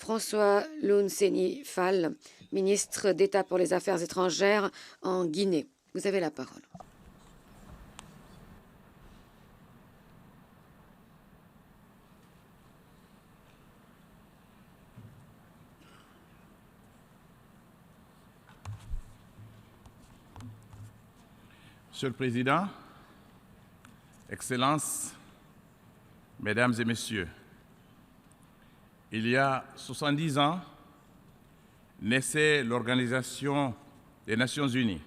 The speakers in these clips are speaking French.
François Lunseni Fall, ministre d'État pour les Affaires étrangères en Guinée. Vous avez la parole. Monsieur le Président, Excellences, Mesdames et Messieurs, il y a 70 ans, naissait l'Organisation des Nations Unies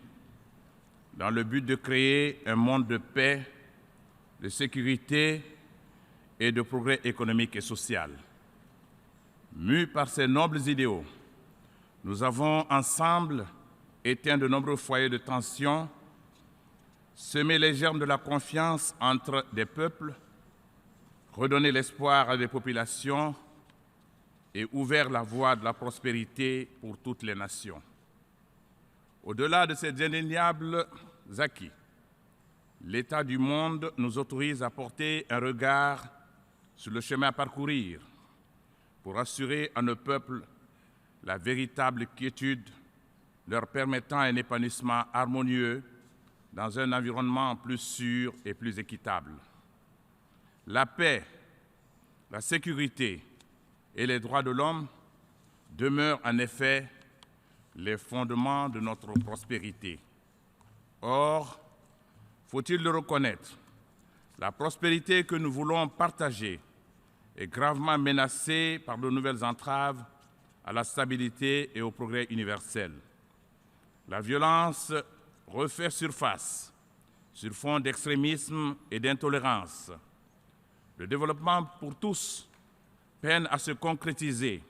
dans le but de créer un monde de paix, de sécurité et de progrès économique et social. Mus par ces nobles idéaux, nous avons ensemble éteint de nombreux foyers de tension, semé les germes de la confiance entre des peuples, redonné l'espoir à des populations et ouvert la voie de la prospérité pour toutes les nations. Au-delà de ces indéniables acquis, l'état du monde nous autorise à porter un regard sur le chemin à parcourir pour assurer à nos peuples la véritable quiétude, leur permettant un épanouissement harmonieux dans un environnement plus sûr et plus équitable. La paix, la sécurité et les droits de l'homme demeurent en effet les fondements de notre prospérité. Or, faut-il le reconnaître, la prospérité que nous voulons partager est gravement menacée par de nouvelles entraves à la stabilité et au progrès universel. La violence refait surface sur fond d'extrémisme et d'intolérance. Le développement pour tous peine à se concrétiser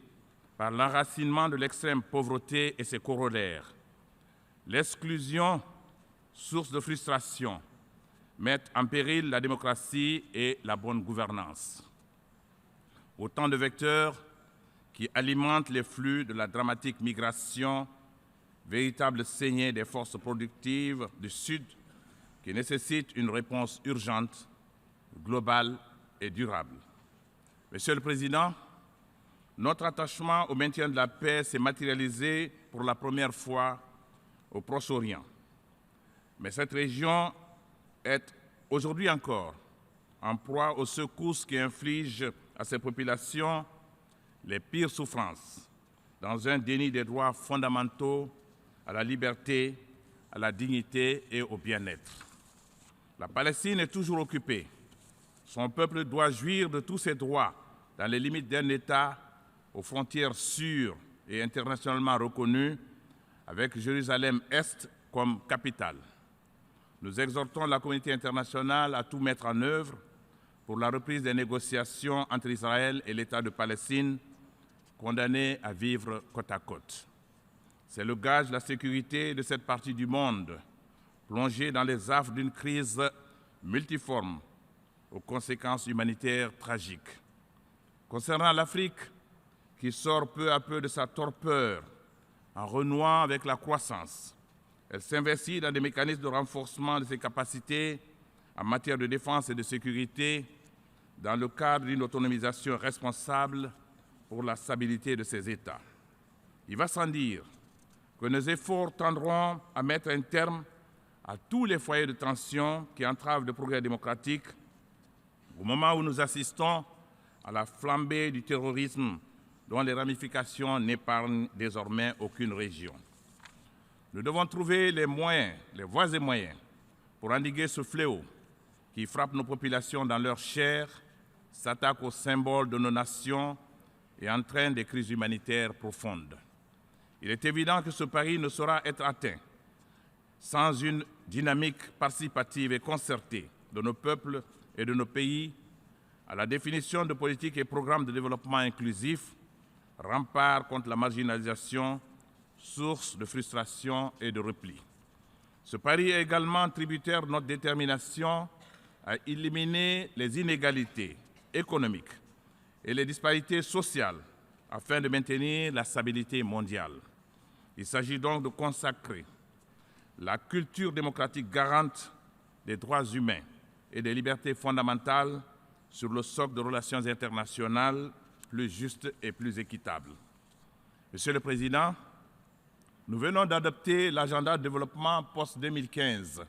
par l'enracinement de l'extrême pauvreté et ses corollaires. L'exclusion, source de frustration, met en péril la démocratie et la bonne gouvernance. Autant de vecteurs qui alimentent les flux de la dramatique migration, véritable saignée des forces productives du Sud qui nécessite une réponse urgente, globale et durable. Monsieur le Président, notre attachement au maintien de la paix s'est matérialisé pour la première fois au Proche-Orient. Mais cette région est aujourd'hui encore en proie aux secousses qui infligent à ses populations les pires souffrances, dans un déni des droits fondamentaux à la liberté, à la dignité et au bien-être. La Palestine est toujours occupée. Son peuple doit jouir de tous ses droits dans les limites d'un État aux frontières sûres et internationalement reconnues, avec Jérusalem-Est comme capitale. Nous exhortons la communauté internationale à tout mettre en œuvre pour la reprise des négociations entre Israël et l'État de Palestine, condamnés à vivre côte à côte. C'est le gage de la sécurité de cette partie du monde, plongée dans les affres d'une crise multiforme aux conséquences humanitaires tragiques. Concernant l'Afrique, qui sort peu à peu de sa torpeur en renouant avec la croissance, elle s'investit dans des mécanismes de renforcement de ses capacités en matière de défense et de sécurité dans le cadre d'une autonomisation responsable pour la stabilité de ses États. Il va sans dire que nos efforts tendront à mettre un terme à tous les foyers de tension qui entravent le progrès démocratique au moment où nous assistons à la flambée du terrorisme dont les ramifications n'épargnent désormais aucune région. Nous devons trouver les moyens, les voies et moyens pour endiguer ce fléau qui frappe nos populations dans leur chair, s'attaque aux symboles de nos nations et entraîne des crises humanitaires profondes. Il est évident que ce pari ne saura être atteint sans une dynamique participative et concertée de nos peuples et de nos pays à la définition de politiques et programmes de développement inclusif, rempart contre la marginalisation, source de frustration et de repli. Ce pari est également tributaire de notre détermination à éliminer les inégalités économiques et les disparités sociales afin de maintenir la stabilité mondiale. Il s'agit donc de consacrer la culture démocratique garante des droits humains et des libertés fondamentales sur le socle de relations internationales plus juste et plus équitable. Monsieur le Président, nous venons d'adopter l'agenda de développement post-2015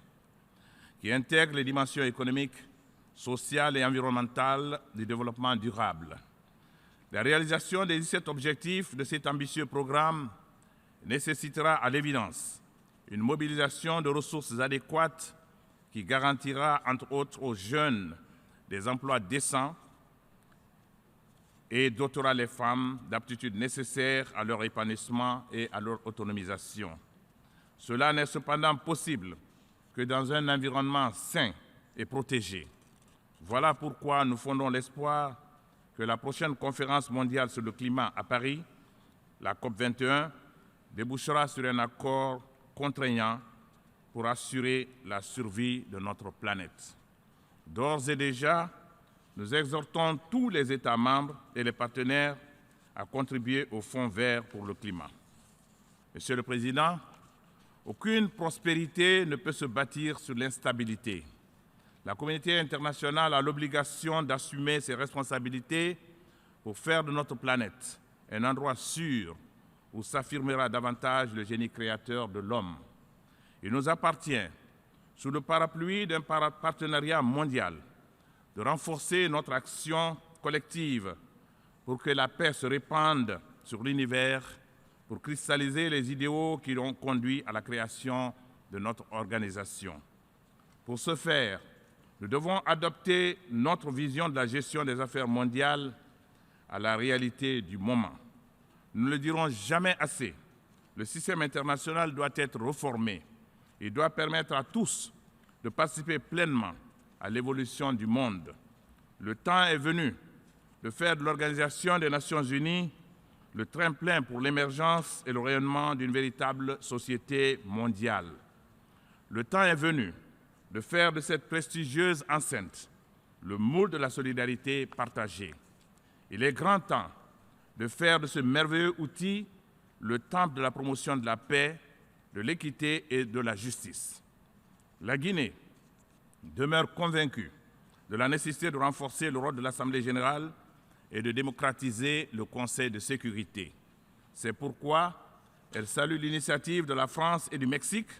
qui intègre les dimensions économiques, sociales et environnementales du développement durable. La réalisation des 17 objectifs de cet ambitieux programme nécessitera à l'évidence une mobilisation de ressources adéquates qui garantira, entre autres, aux jeunes des emplois décents et dotera les femmes d'aptitudes nécessaires à leur épanouissement et à leur autonomisation. Cela n'est cependant possible que dans un environnement sain et protégé. Voilà pourquoi nous fondons l'espoir que la prochaine conférence mondiale sur le climat à Paris, la COP21, débouchera sur un accord contraignant pour assurer la survie de notre planète. D'ores et déjà, nous exhortons tous les États membres et les partenaires à contribuer au Fonds vert pour le climat. Monsieur le Président, aucune prospérité ne peut se bâtir sur l'instabilité. La communauté internationale a l'obligation d'assumer ses responsabilités pour faire de notre planète un endroit sûr où s'affirmera davantage le génie créateur de l'homme. Il nous appartient, sous le parapluie d'un partenariat mondial, de renforcer notre action collective pour que la paix se répande sur l'univers, pour cristalliser les idéaux qui ont conduit à la création de notre organisation. Pour ce faire, nous devons adapter notre vision de la gestion des affaires mondiales à la réalité du moment. Nous ne le dirons jamais assez, le système international doit être réformé. Il doit permettre à tous de participer pleinement à l'évolution du monde. Le temps est venu de faire de l'Organisation des Nations Unies le tremplin pour l'émergence et le rayonnement d'une véritable société mondiale. Le temps est venu de faire de cette prestigieuse enceinte le moule de la solidarité partagée. Il est grand temps de faire de ce merveilleux outil le temple de la promotion de la paix, de l'équité et de la justice. La Guinée demeure convaincue de la nécessité de renforcer le rôle de l'Assemblée générale et de démocratiser le Conseil de sécurité. C'est pourquoi elle salue l'initiative de la France et du Mexique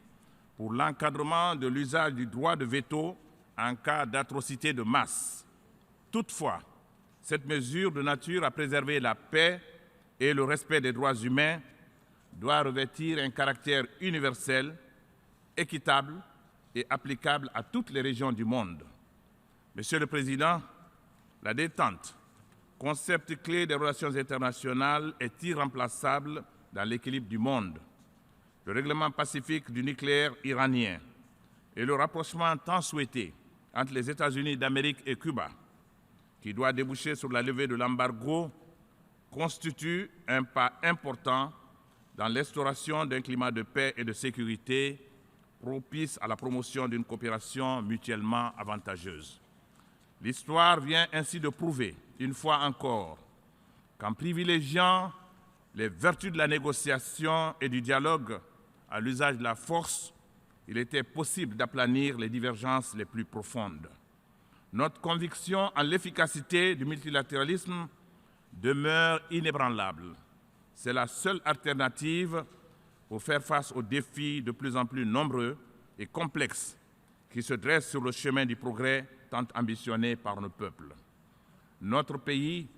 pour l'encadrement de l'usage du droit de veto en cas d'atrocité de masse. Toutefois, cette mesure de nature à préserver la paix et le respect des droits humains doit revêtir un caractère universel, équitable et applicable à toutes les régions du monde. Monsieur le Président, la détente, concept clé des relations internationales, est irremplaçable dans l'équilibre du monde. Le règlement pacifique du nucléaire iranien et le rapprochement tant souhaité entre les États-Unis d'Amérique et Cuba, qui doit déboucher sur la levée de l'embargo, constitue un pas important dans l'instauration d'un climat de paix et de sécurité propice à la promotion d'une coopération mutuellement avantageuse. L'histoire vient ainsi de prouver, une fois encore, qu'en privilégiant les vertus de la négociation et du dialogue à l'usage de la force, il était possible d'aplanir les divergences les plus profondes. Notre conviction en l'efficacité du multilatéralisme demeure inébranlable. C'est la seule alternative pour faire face aux défis de plus en plus nombreux et complexes qui se dressent sur le chemin du progrès tant ambitionné par nos peuples. Notre pays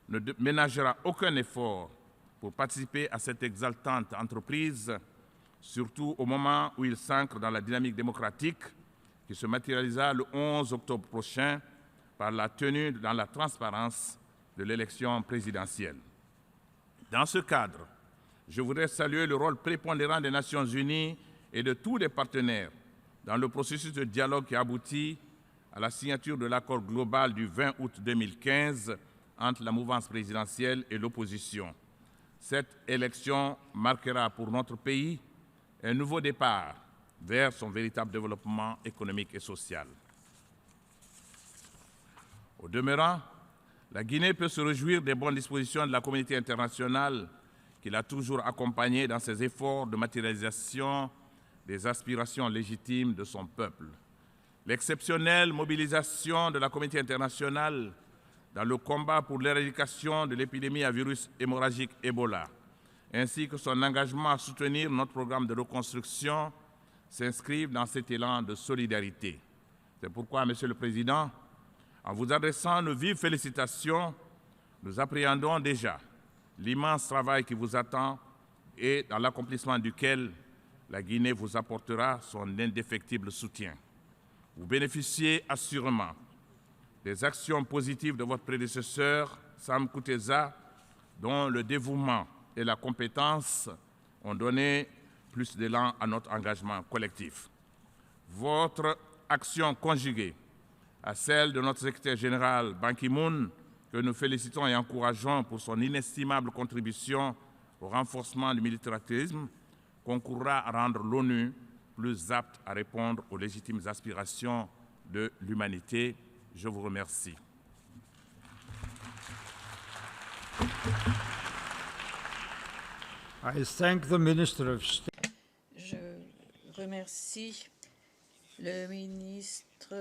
ne ménagera aucun effort pour participer à cette exaltante entreprise, surtout au moment où il s'ancre dans la dynamique démocratique qui se matérialisera le 11 octobre prochain par la tenue dans la transparence de l'élection présidentielle. Dans ce cadre, je voudrais saluer le rôle prépondérant des Nations unies et de tous les partenaires dans le processus de dialogue qui aboutit à la signature de l'accord global du 20 août 2015 entre la mouvance présidentielle et l'opposition. Cette élection marquera pour notre pays un nouveau départ vers son véritable développement économique et social. Au demeurant, la Guinée peut se réjouir des bonnes dispositions de la communauté internationale qui l'a toujours accompagnée dans ses efforts de matérialisation des aspirations légitimes de son peuple. L'exceptionnelle mobilisation de la communauté internationale dans le combat pour l'éradication de l'épidémie à virus hémorragique Ebola, ainsi que son engagement à soutenir notre programme de reconstruction s'inscrivent dans cet élan de solidarité. C'est pourquoi, Monsieur le Président, en vous adressant nos vives félicitations, nous appréhendons déjà l'immense travail qui vous attend et dans l'accomplissement duquel la Guinée vous apportera son indéfectible soutien. Vous bénéficiez assurément des actions positives de votre prédécesseur, Sam Kutesa, dont le dévouement et la compétence ont donné plus d'élan à notre engagement collectif. Votre action conjuguée à celle de notre secrétaire général Ban Ki-moon, que nous félicitons et encourageons pour son inestimable contribution au renforcement du multilatéralisme, concourra à rendre l'ONU plus apte à répondre aux légitimes aspirations de l'humanité. Je vous remercie. I thank the Minister of State. Je remercie le ministre